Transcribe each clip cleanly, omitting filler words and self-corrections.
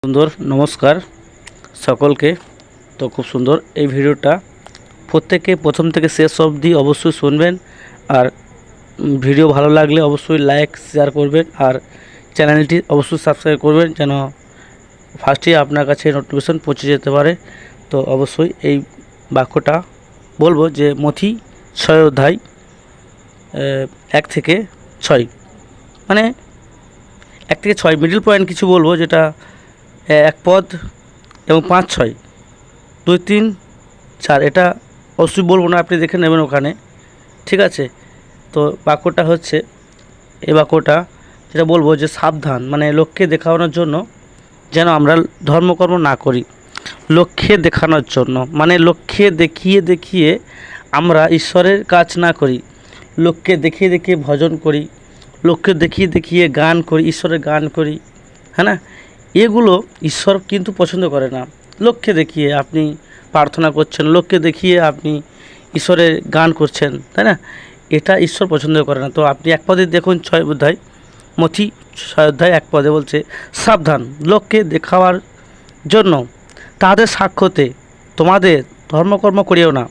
সুন্দর নমস্কার সকলকে। তো খুব সুন্দর এই ভিডিওটা প্রত্যেকে প্রথম থেকে শেষ অবধি অবশ্যই শুনবেন। আর ভিডিও ভালো লাগলে অবশ্যই লাইক শেয়ার করবেন আর চ্যানেলটি অবশ্যই সাবস্ক্রাইব করবেন, যেন ফার্স্টেই আপনার কাছে নোটিফিকেশন পৌঁছে যেতে পারে। তো অবশ্যই এই বাক্যটা বলবো যে মথি 6 অধ্যায় 1 থেকে 6, মানে 1 থেকে 6 মিডল পয়েন্ট কিছু বলবো, যেটা 1 পদ এবং 5, 6, 2, 3, 4 এটা অবশ্যই বলবো না, আপনি দেখে নেবেন ওখানে, ঠিক আছে। তো বাক্যটা হচ্ছে, এই বাক্যটা যেটা বলবো যে সাবধান, মানে লোককে দেখানোর জন্য যেন আমরা ধর্মকর্ম না করি। লোককে দেখানোর জন্য মানে লোককে দেখিয়ে দেখিয়ে আমরা ঈশ্বরের কাজ না করি। লোককে দেখিয়ে দেখিয়ে ভজন করি, লোককে দেখিয়ে দেখিয়ে গান করি, ঈশ্বরের গান করি, হ্যাঁ না, এগুলো ঈশ্বর কিন্তু পছন্দ করে না। লোককে দেখিয়ে আপনি প্রার্থনা করছেন, লোককে দেখিয়ে আপনি ঈশ্বরের গান করছেন, তাই না, এটা ঈশ্বর পছন্দ করে না। তো আপনি 1 পদে দেখুন, 6 অধ্যায়, মথি 6 অধ্যায় 1 পদে বলছে, সাবধান লোককে দেখাবার জন্য তাদের সাক্ষ্যতে তোমাদের ধর্মকর্ম করিও না,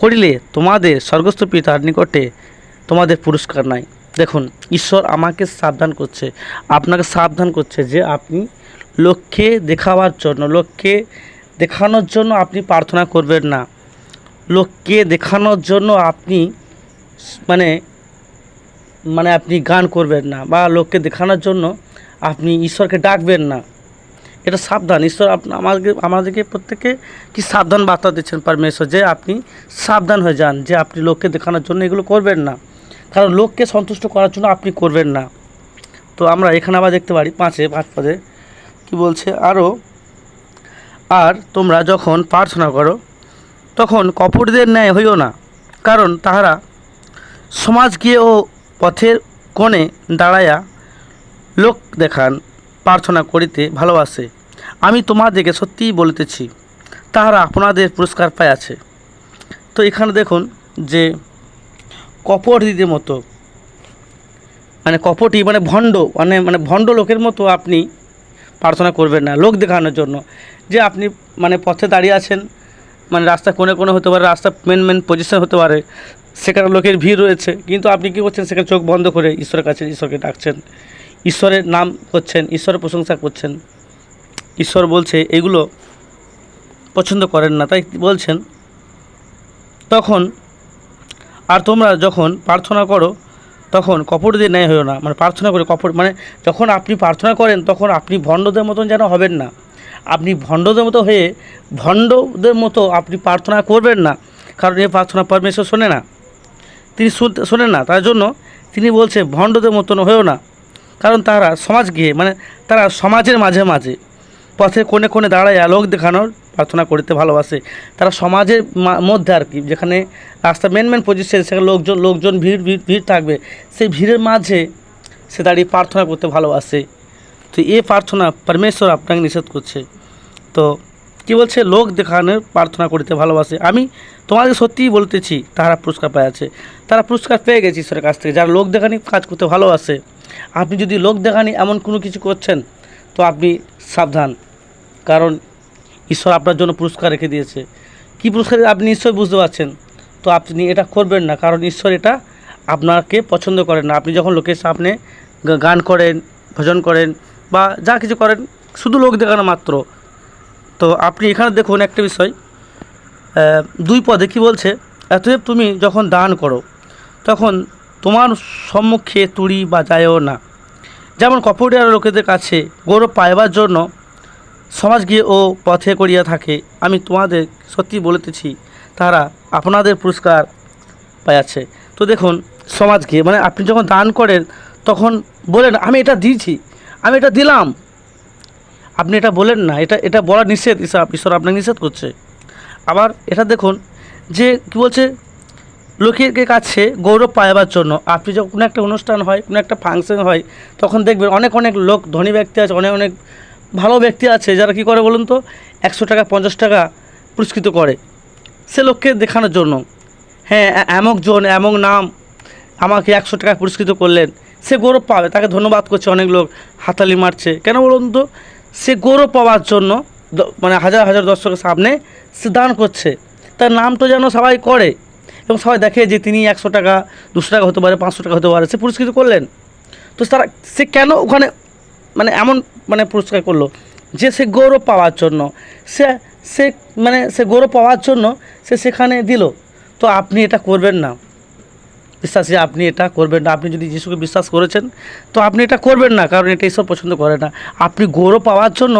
করিলে তোমাদের স্বর্গস্থ পিতার নিকটে তোমাদের পুরস্কার নাই। দেখুন, ঈশ্বর আমাকে সাবধান করছে, আপনাকে সাবধান করছে যে আপনি লোককে দেখাবার জন্য, লোককে দেখানোর জন্য আপনি প্রার্থনা করবেন না। লোককে দেখানোর জন্য আপনি মানে আপনি গান করবেন না, বা লোককে দেখানোর জন্য আপনি ঈশ্বরকে ডাকবেন না। এটা সাবধান। ঈশ্বর আমাদেরকে প্রত্যেককে কি সাবধান বার্তা দিচ্ছেন পরমেশ্বর, যে আপনি সাবধান হয়ে যান, যে আপনি লোককে দেখানোর জন্য এগুলো করবেন না, কারণ লোককে সন্তুষ্ট করার জন্য আপনি করবেন না। তো আমরা এখানে আবার দেখতে পারি 5 পদে কি বলছে, আর তোমরা যখন প্রার্থনা করো তখন কপটদের ন্যায় হইও না, কারণ তাহারা সমাজ গিয়ে ও পথের কোণে দাঁড়াইয়া লোক দেখান প্রার্থনা করিতে ভালোবাসে। আমি তোমাদেরকে সত্যিই বলিতেছি, তাহারা আপনাদের পুরস্কার পাইয়াছে। তো এখানে দেখুন যে কপটীদের মতো, মানে কপটী মানে ভণ্ড, মানে ভণ্ড লোকের মতো আপনি প্রার্থনা করবেন না লোক দেখানোর জন্য। যে আপনি মানে পথে দাঁড়িয়ে আছেন, মানে রাস্তা কোণে কোণে হতে পারে, রাস্তা মেন পজিশন হতে পারে, সেখানে লোকের ভিড় রয়েছে, কিন্তু আপনি কী করছেন, সেখানে চোখ বন্ধ করে ঈশ্বরের কাছে ঈশ্বরকে ডাকছেন, ঈশ্বরের নাম করছেন, ঈশ্বরের প্রশংসা করছেন। ঈশ্বর বলছে এগুলো পছন্দ করেন না, তাই বলছেন তখন, আর তোমরা যখন প্রার্থনা করো তখন কপটদের ন্যায় হয়েও না, মানে প্রার্থনা করে কপট, মানে যখন আপনি প্রার্থনা করেন তখন আপনি ভণ্ডদের মতন যেন হবেন না। আপনি ভণ্ডদের মতো হয়ে ভণ্ডদের মতো আপনি প্রার্থনা করবেন না, কারণ এই প্রার্থনা পরমেশ্বর শোনে না, তিনি শোনেন না। তার জন্য তিনি বলছে ভণ্ডদের মতন হয়েও না, কারণ তারা সমাজ গিয়ে, মানে তারা সমাজের মাঝে মাঝে পথে কোণে কোণে দাঁড়ায় লোক দেখানোর প্রার্থনা করতে ভালোবাসে। তারা সমাজের মধ্যে আর কি, যেখানে রাস্তা মেন পজিশন, সেখানে লোকজন ভিড় থাকবে, সেই ভিড়ের মাঝে সে দাঁড়িয়ে প্রার্থনা করতে ভালোবাসে। তো এই প্রার্থনা পরমেশ্বর আপনাকে নিষেধ করছে। তো কি বলছে, লোক দেখানোর প্রার্থনা করতে ভালোবাসে। আমি তোমাদের সত্যিই বলতেছি, তারা পুরস্কার পেয়েছে, তারা পুরস্কার পেয়ে গেছে ঈশ্বরের কাছ থেকে, যারা লোক দেখানি কাজ করতে ভালোবাসে। আপনি যদি লোক দেখানি এমন কোনো কিছু করছেন তো আপনি সাবধান, কারণ ঈশ্বর আপনার জন্য পুরস্কার রেখে দিয়েছে। কী পুরস্কার আপনি নিশ্চয়ই বুঝতে পারছেন। তো আপনি এটা করবেন না, কারণ ঈশ্বর এটা আপনাকে পছন্দ করেন না। আপনি যখন লোকের সামনে গান করেন, ভজন করেন, বা যা কিছু করেন, শুধু লোক দেখানো মাত্র। তো আপনি এখানে দেখুন একটা বিষয়, 2 পদে কী বলছে, অতএব তুমি যখন দান করো তখন তোমার সম্মুখে তুড়ি বাজায়ও না, যেমন কপটিয়া লোকেদের কাছে গৌরব পাইবার জন্য সমাজ গিয়ে ও পথে করিয়া থাকে। আমি তোমাদের সত্যি বলিতেছি, তারা আপনাদের পুরস্কার পাইয়াছে। তো দেখুন, সমাজ গিয়ে মানে আপনি যখন দান করেন তখন বলেন আমি এটা দিয়েছি, আমি এটা দিলাম, আপনি এটা বলেন না, এটা বলা নিষেধ, ঈশ্বর আপনাকে নিষেধ করছে। আবার এটা দেখুন যে কী বলছে, লোকের কাছে গৌরব পাইবার জন্য। আপনি যখন কোনো একটা অনুষ্ঠান হয়, কোনো একটা ফাংশন হয়, তখন দেখবেন অনেক লোক, ধনী ব্যক্তি আছে, অনেক ভালো ব্যক্তি আছে, যারা কী করে বলুন তো, 100 টাকা 50 টাকা পুরস্কৃত করে সে লোককে দেখানোর জন্য। হ্যাঁ, এমক নাম আমাকে 100 টাকা পুরস্কৃত করলেন, সে গৌরব পাবে, তাকে ধন্যবাদ করছে, অনেক লোক হাততালি মারছে। কেন বলুন তো, সে গৌরব পাওয়ার জন্য মানে হাজার হাজার দর্শকের সামনে সে দান করছে। তার নাম তো যেন সবাই করে এবং সবাই দেখে যে তিনি 100 টাকা 200 টাকা হতে পারে 500 টাকা হতে পারে সে পুরস্কৃত করলেন। তো সে কেন ওখানে মানে এমন মানে পুরস্কার করলো যে সে গৌরব পাওয়ার জন্য, সে সে মানে সে গৌরব পাওয়ার জন্য সে সেখানে দিল। তো আপনি এটা করবেন না বিশ্বাসী, আপনি এটা করবেন না। আপনি যদি যিশুকে বিশ্বাস করেছেন তো আপনি এটা করবেন না, কারণ এটা ঈশ্বর পছন্দ করে না। আপনি গৌরব পাওয়ার জন্য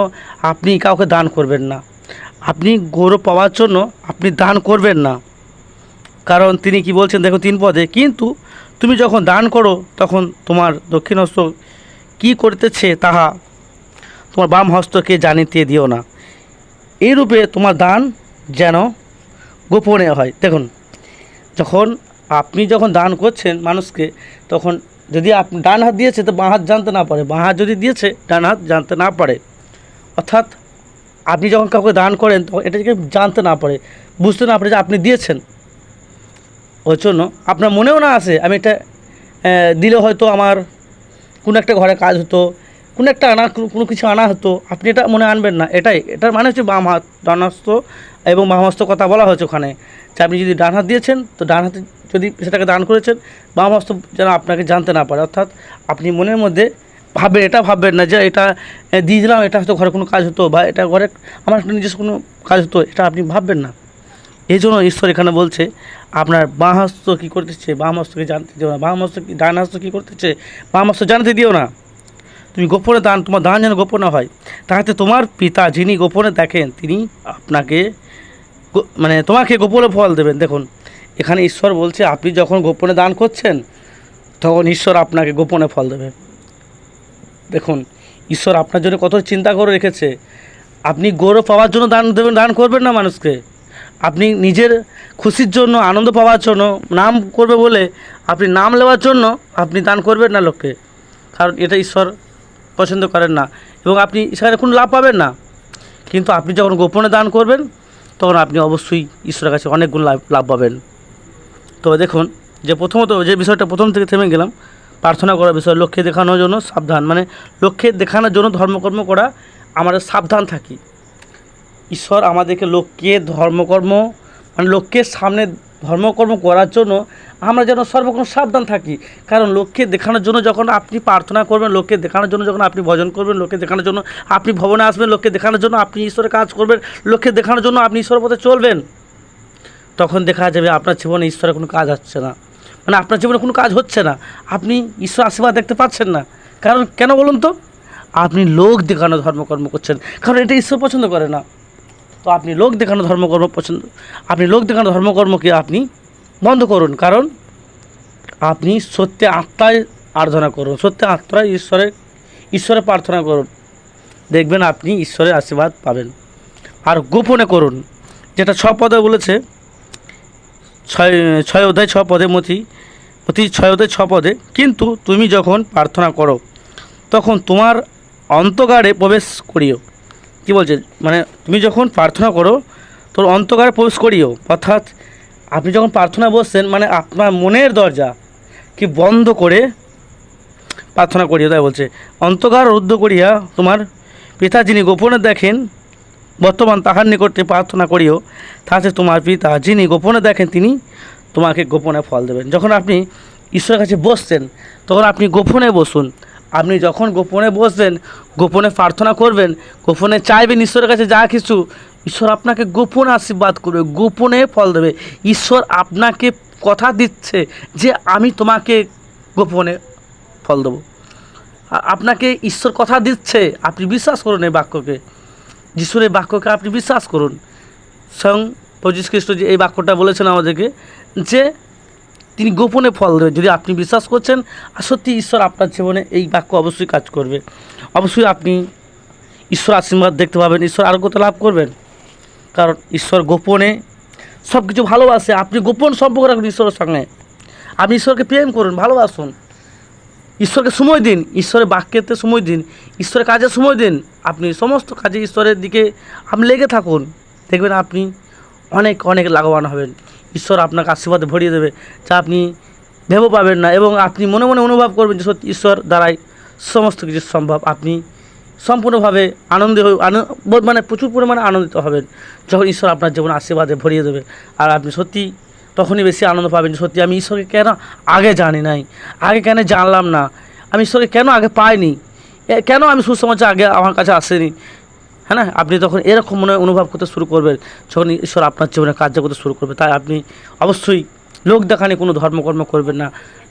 আপনি কাউকে দান করবেন না, আপনি গৌরব পাওয়ার জন্য আপনি দান করবেন না। কারণ তিনি কি বলছেন দেখো 3 পদে, কিন্তু তুমি যখন দান করো তখন তোমার দক্ষিণ হস্ত কী করতেছে তাহা তোমার বাম হস্তকে জানিতে দিও না, এইরূপে তোমার দান যেন গোপনে হয়। দেখুন, আপনি যখন দান করছেন মানুষকে, তখন যদি আপনি ডান হাত দিয়েছে তো বাঁ হাত জানতে না পারে, বাঁ হাত যদি দিয়েছে ডান হাত জানতে না পারে। অর্থাৎ আপনি যখন কাউকে দান করেন তখন এটাকে জানতে না পারে, বুঝতে না পারে যে আপনি দিয়েছেন। ওই জন্য আপনার মনেও না আসে আমি এটা দিলে হয়তো আমার কোনো একটা ঘরে কাজ হতো, কোনো একটা কোনো কিছু আনা হতো, আপনি এটা মনে আনবেন না। এটার মানে হচ্ছে বাম হাত, ডান হস্ত এবং বাম হস্ত কথা বলা হয়েছে ওখানে, যে আপনি যদি ডান হাত দিয়েছেন তো ডান হাতে যদি সেটাকে দান করেছেন, বাম হস্ত যেন আপনাকে জানতে না পারে। অর্থাৎ আপনি মনের মধ্যে ভাববেন না যে এটা দিয়ে দিলাম, এটা হয়তো ঘরে কোনো কাজ হতো বা এটা ঘরে আমার নিজস্ব কোনো কাজ হতো, এটা আপনি ভাববেন না। এই জন্য ঈশ্বর এখানে বলছে আপনার বাম হস্ত কী করতেছে, বাম হস্তকে জানতে দিও না, বাম হস্ত ডান হস্ত কী করতেছে বাম হস্ত জানতে দিও না। তুমি গোপনে দান, তোমার দান যেন গোপনে হয়, তাহাতে তোমার পিতা যিনি গোপনে দেখেন তিনি আপনাকে মানে তোমাকে গোপনে ফল দেবেন। দেখুন, এখানে ঈশ্বর বলছে আপনি যখন গোপনে দান করছেন তখন ঈশ্বর আপনাকে গোপনে ফল দেবে। দেখুন, ঈশ্বর আপনার জন্য কত চিন্তা করে রেখেছে। আপনি গৌরব পাওয়ার জন্য দান দেবেন, দান করবেন না মানুষকে। আপনি নিজের খুশির জন্য, আনন্দ পাওয়ার জন্য, নাম করবে বলে আপনি নাম নেওয়ার জন্য আপনি দান করবেন না লোককে, কারণ এটা ঈশ্বর পছন্দ করেন না এবং আপনি সেখানে কোনো লাভ পাবেন না। কিন্তু আপনি যখন গোপনে দান করবেন তখন আপনি অবশ্যই ঈশ্বরের কাছে অনেক গুণ লাভ পাবেন। তবে দেখুন, যে প্রথমত যে বিষয়টা প্রথম থেকে থেমে গেলাম, প্রার্থনা করার বিষয়, লক্ষ্যে দেখানোর জন্য সাবধান, মানে লক্ষ্যে দেখানোর জন্য ধর্মকর্ম করা আমাদের সাবধান থাকি। ঈশ্বর আমাদেরকে ধর্মকর্ম মানে লোকের সামনে ধর্মকর্ম করার জন্য আমরা যেন সর্বক্ষণ সাবধান থাকি। কারণ লোককে দেখানোর জন্য যখন আপনি প্রার্থনা করবেন, লোককে দেখানোর জন্য যখন আপনি ভজন করবেন, লোককে দেখানোর জন্য আপনি ভবনে আসবেন, লোককে দেখানোর জন্য আপনি ঈশ্বরের কাজ করবেন, লোককে দেখানোর জন্য আপনি ঈশ্বরের পথে চলবেন, তখন দেখা যাবে আপনার জীবনে ঈশ্বরের কোনো কাজ হচ্ছে না, মানে আপনার জীবনে কোনো কাজ হচ্ছে না, আপনি ঈশ্বর আশীর্বাদ দেখতে পাচ্ছেন না। কারণ কেন বলুন তো? আপনি লোক দেখানো ধর্মকর্ম করছেন, কারণ এটা ঈশ্বর পছন্দ করে না। তো আপনি লোক দেখানো ধর্মকর্মকে আপনি বন্ধ করুন, কারণ আপনি সত্যি আত্মায় আরাধনা করুন, সত্যি আত্মায় ঈশ্বরে প্রার্থনা করুন, দেখবেন আপনি ঈশ্বরের আশীর্বাদ পাবেন। আর গোপনে করুন, যেটা 6 পদে বলেছে, 6 অধ্যায় 6 পদে মতি 6 অধ্যায় 6 পদে, কিন্তু তুমি যখন প্রার্থনা করো তখন তোমার অন্তঃগারে প্রবেশ করিও। কী বলছে? মানে তুমি যখন প্রার্থনা করো তোর অন্তঃগারে প্রবেশ করিও, অর্থাৎ আপনি যখন প্রার্থনা বসছেন মানে আপনার মনের দরজা কি বন্ধ করে প্রার্থনা করিও। তাই বলছে অন্তঃগার রুদ্ধ করিয়া তোমার পিতা যিনি গোপনে দেখেন বর্তমান তাহার নিকটে প্রার্থনা করিও, তাতে তোমার পিতা যিনি গোপনে দেখেন তিনি তোমাকে গোপনে ফল দেবেন। যখন আপনি ঈশ্বরের কাছে বসছেন তখন আপনি গোপনে বসুন। আপনি যখন গোপনে বসবেন, গোপনে প্রার্থনা করবেন, গোপনে চাইবেন ঈশ্বরের কাছে যা কিছু, ঈশ্বর আপনাকে গোপনে আশীর্বাদ করবে, গোপনে ফল দেবে। ঈশ্বর আপনাকে কথা দিচ্ছে যে আমি তোমাকে গোপনে ফল দেবো। আপনাকে ঈশ্বর কথা দিচ্ছে, আপনি বিশ্বাস করুন এই বাক্যকে, যিশুর এই বাক্যকে আপনি বিশ্বাস করুন। স্বয়ং প্রভু যীশু খ্রিস্ট যে এই বাক্যটা বলেছেন আমাদেরকে যে তিনি গোপনে ফল দেবেন। যদি আপনি বিশ্বাস করছেন আর সত্যি ঈশ্বর আপনার জীবনে এই বাক্য অবশ্যই কাজ করবে, অবশ্যই আপনি ঈশ্বর আশীর্বাদ দেখতে পাবেন, ঈশ্বর আরোগ্যতা লাভ করবেন। কারণ ঈশ্বর গোপনে সব কিছু ভালোবাসে। আপনি গোপন সম্পর্ক রাখুন ঈশ্বরের সঙ্গে, আপনি ঈশ্বরকে প্রেম করুন, ভালোবাসুন, ঈশ্বরকে সময় দিন, ঈশ্বরের বাক্যেতে সময় দিন, ঈশ্বরের কাজে সময় দিন। আপনি সমস্ত কাজে ঈশ্বরের দিকে আপনি লেগে থাকুন, দেখবেন আপনি অনেক অনেক লাভবান হবেন। ঈশ্বর আপনাকে আশীর্বাদে ভরিয়ে দেবে যা আপনি ভেবে পাবেন না, এবং আপনি মনে মনে অনুভব করবেন যে সত্যি ঈশ্বর দ্বারাই সমস্ত কিছু সম্ভব। আপনি সম্পূর্ণভাবে মানে প্রচুর পরিমাণে আনন্দিত হবেন যখন ঈশ্বর আপনার জীবনে আশীর্বাদে ভরিয়ে দেবে। আর আপনি সত্যি তখনই বেশি আনন্দ পাবেন যে সত্যি আমি ঈশ্বরকে কেন আগে জানি নাই, আগে কেন জানলাম না, আমি ঈশ্বরকে কেন আগে পাইনি, কেন আমি সুসমাচার আগে আমার কাছে আসেনি। হ্যাঁ না, আপনি তখন এরকম মনে অনুভব করতে শুরু করবেন যখন ঈশ্বর আপনার জীবনে কার্য করতে শুরু করবে। তাই আপনি অবশ্যই লোক দেখানি কোনো ধর্মকর্ম করবেন না,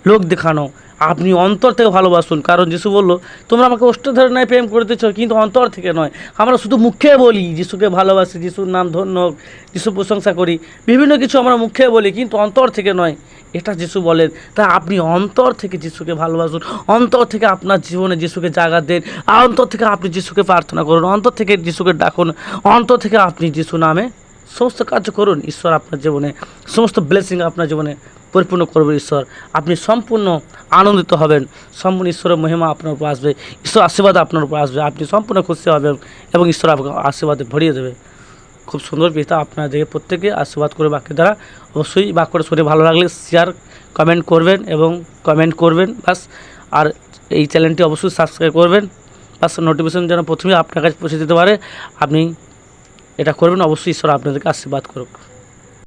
লোক দেখানো আপনি অন্তর থেকে ভালোবাসুন। কারণ যিশু বললো, তোমরা আমাকে অষ্টধারণায় প্রেম করতেছ কিন্তু অন্তর থেকে নয়। আমরা শুধু মুখে বলি যিশুকে ভালোবাসি, যিশুর নাম ধন্য হোক, যিশু প্রশংসা করি, বিভিন্ন কিছু আমরা মুখে বলি কিন্তু অন্তর থেকে নয়, এটা যিশু বলেন। তাই আপনি অন্তর থেকে যিশুকে ভালোবাসুন, অন্তর থেকে আপনার জীবনে যিশুকে জায়গা দেন, অন্তর থেকে আপনি যিশুকে প্রার্থনা করুন, অন্তর থেকে যিশুকে ডাকুন, অন্তর থেকে আপনি যিশু নামে সমস্ত কার্য করুন। ঈশ্বর আপনার জীবনে সমস্ত ব্লেসিং আপনার জীবনে পরিপূর্ণ করবে। ঈশ্বর আপনি সম্পূর্ণ আনন্দিত হবেন, সম্পূর্ণ ঈশ্বরের মহিমা আপনার উপর আসবে, ঈশ্বর আশীর্বাদ আপনার উপর আসবে, আপনি সম্পূর্ণ খুশি হবেন এবং ঈশ্বর আপনাকে আশীর্বাদে ভরিয়ে দেবে। খুব সুন্দর পিতা আপনাদেরকে প্রত্যেকে আশীর্বাদ করে বাক্যের দ্বারা। অবশ্যই বাক্যটা শুনে ভালো লাগলে শেয়ার কমেন্ট করবেন বাস। আর এই চ্যানেলটি অবশ্যই সাবস্ক্রাইব করবেন বাস, নোটিফিকেশন যেন প্রথমেই আপনার কাছে পৌঁছে দিতে পারে, আপনি এটা করবেন। অবশ্যই ঈশ্বর আপনাদেরকে আশীর্বাদ করুক।